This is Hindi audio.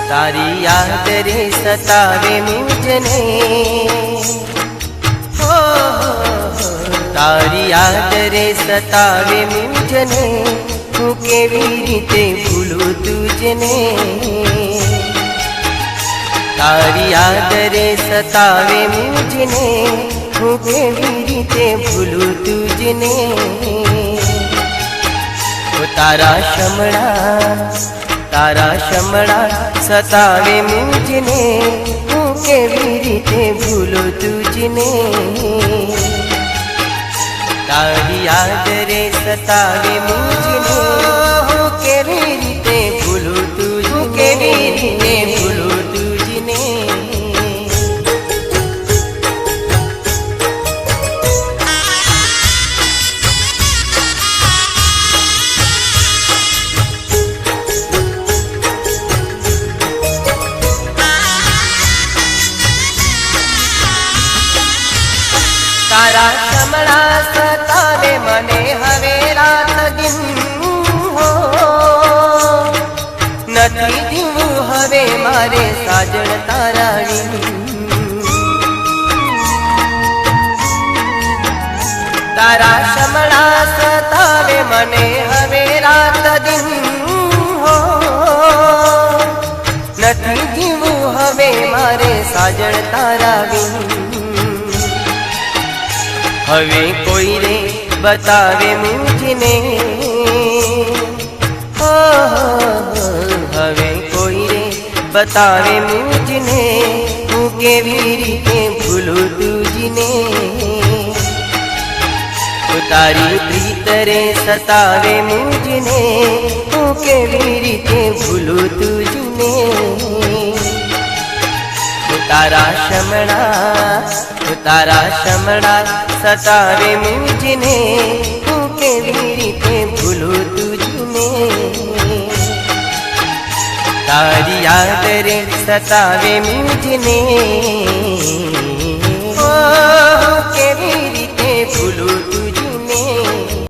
तारी याद रे सतावे मुझने, हो तारी याद रे सतावे मुझने, हूँ केवी रीते भूलूं तुझने। तारी याद रे सतावे मुझने, हूँ केवी रीते भूलूं तुझने। तारा शमड़ा सतावे मुझने, हूँ केवी रीते भूलूं तुझने। तारी याद रे सतावे मुझने, हूँ केवी रीते भूलूं तुझने, केवी रीते भूलूं तुझने। तारा शमड़ा सतावे मने हवे रात दिन, हो नथी जीवू हवे मारे साजण तारा विन। तारा शमड़ा सतावे मने हवे रात दिन, हो नथी जीवू हवे मारे साजण तारा विन। हवे कोई रे बतावे मुझने, हो हवे कोई रे बतावे मुझने, हूँ केवी रीते भूलूं तुझने। तारी प्रीत रे सतावे मुझने, हूँ केवी रीते भूलूं तुझने। तारा शमड़ा सतावे मुझने, हूँ केवी रीते भूलूं तुझने। तारी याद रे सतावे मुझने,